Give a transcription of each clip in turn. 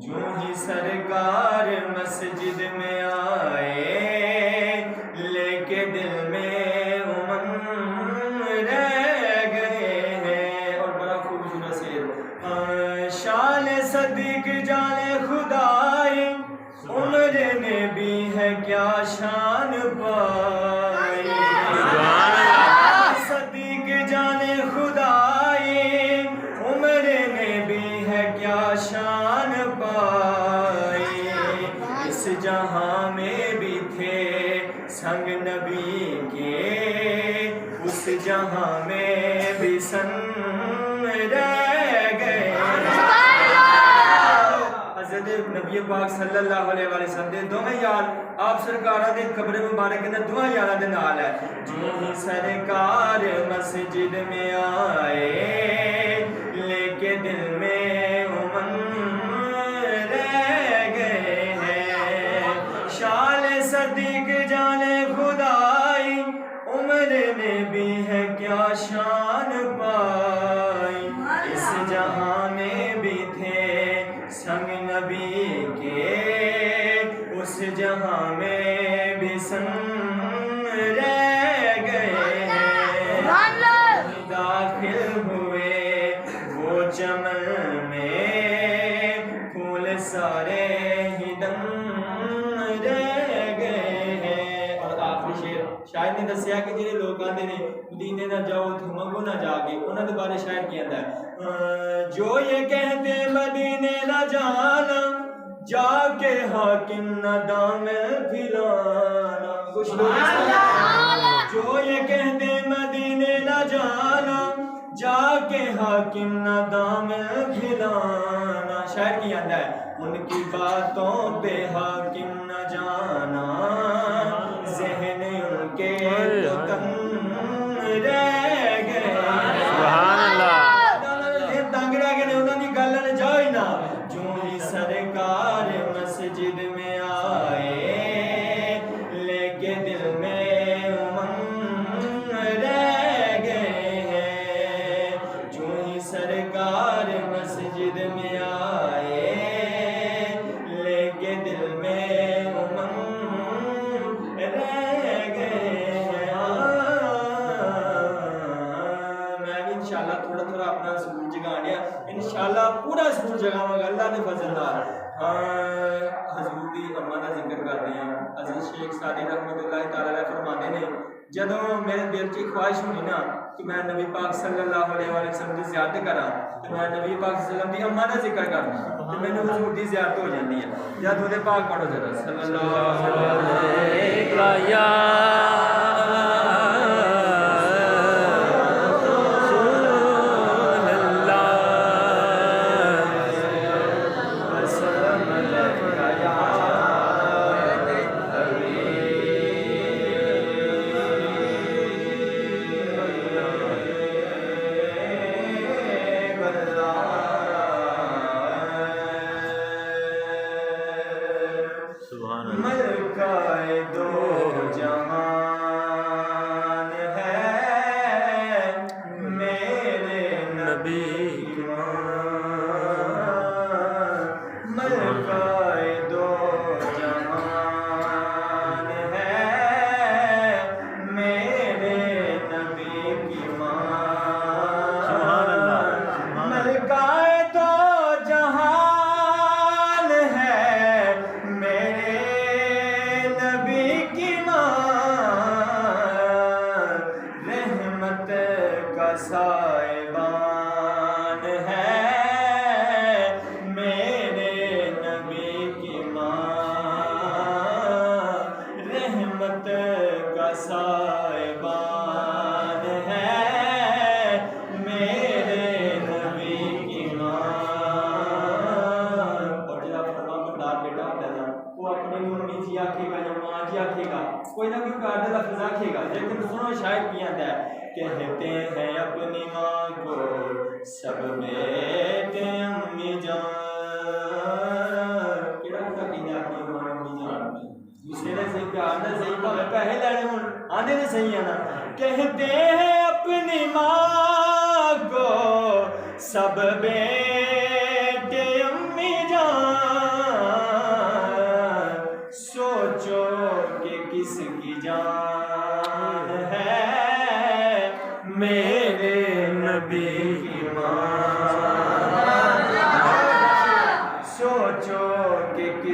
جو ہی سرکار مسجد میں آئے لے کے دل میں امن رہ گئے ہیں. اور بڑا خوبصورت سے شان صدیق جان خدائی عمر نے بھی ہے کیا شان پائی. صدیق جان خدائی عمر نے بھی ہے کیا شان پائی. اس جہاں میں بھی تھے سنگ نبی کے اس جہاں میں بھی سن رہ گئے. حضرت نبی پاک صلی اللہ علیہ وسلم دے دوویں یار آپ سرکاراں دے قبر مبارک دے دوویں یاراں دے نال ہے. جو ہی سرکار مسجد میں آئے لے کے دل میں امن رہ گئے ہیں. شان صدیق جان خدائی عمر نے بھی ہے کیا شان پائی. اس جہاں میں بھی تھے سنگ نبی کے اس جہاں میں بھی سن رہ گئے ہیں. داخل ہوئے وہ چمن میں پھول سارے ہی دم رہ گئے ہیں. اور آخری شعر شاعر نے دسیا کہ جڑے لوگ آندے نے مدینے نہ جاؤ تے منگو نہ جا کے انہاں دے بارے شاعر کی آندا ہے جو یہ کہتے مدینے نہ جانا جا کے حاکم نہ دام پھیلانا. کچھ لوگ جو یہ کہتے مدینے نہ جانا جا کے حاکم نہ دام پھیلانا. شاعر کی آندا ہے ان کی باتوں پہ حاکم نہ جانا ذہن ان کے تو تنگ رہ گئے. سبحان اللہ. تنگ رہ گئے انہاں دی گل نہ جاؤ ہی نہ. جو ہی سرکار مسجد میں آئے لے کے دل میں امن رہ گئے ہیں. جو ہی سرکار مسجد میں آئے لے کے دل میں امن رہ گئے ہیں. میں بھی انشاءاللہ تھوڑا تھوڑا اپنا سبور جگانے انشاءاللہ پورا سبور جگاواں گا اللہ دے فضل نال. حضور دی اماں دا ذکر کرتے ہیں. حضرت شیخ سعدی رحمۃ اللہ تعالی علیہ فرماتے نے جدوں میرے دل کی خواہش ہوئی نا کہ میں نبی پاک صلی اللہ علیہ وسلم دی زیارت کراں تے میں نبی پاک صلی اللہ علیہ وسلم دی اماں دا ذکر کرنا تے مینوں حضور دی زیارت ہو جاندی ہے. یا درود پاک پڑھو ذرا صلی اللہ علیہ وسلم. ملکہ دو جہان ہے میرے نبی کی ماں. ملکہ دو جہان ہے میرے نبی کی ماں. ملکہ دو جہان ہے میرے نبی کی ماں. رحمت کا سائبان ہے میرے نبی کی ماں. رحمت کا سائبان ہے میرے نبی کی ماں. اور جب فرمان بردار بیٹا ہوتا ہے نا وہ اپنے امی جی آکھے گا یا ماں جی آکھے گا کوئی نہ کوئی پیار کا لفظ آکھے گا. لیکن سنو شاعر کی آتا ہے کہتے ہیں اپنی ماں کو سب بیٹے امی جان. کیڑا کہتا کہ اپنی ماں امی جان دوسرے نے صحیح پیار نہ صحیح پاوے پیسے لینے ہون آندے نے صحیح ہے نا. کہتے ہیں اپنی ماں کو سب بیٹے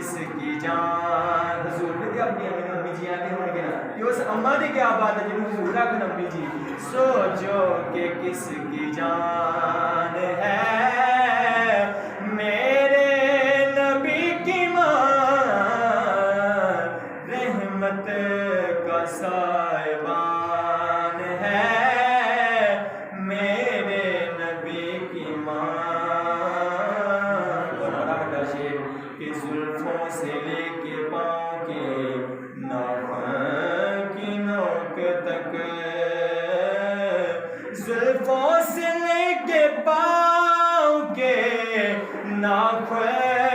کس کی جان حضور بھی اپنی امی جی آتے ہوں گے نا یہ اس اماں دی کیا بات ہے جنہوں حضور آکھن امی جی سوچو کہ کس کی جان ہے میرے نبی کی ماں رحمت کا سائبان ہے میرے نبی کی ماں کہ زلفوں سے لے کے پاؤں کے ناخن کی نوک تک زلفوں سے لے کے پاؤں کے ناخن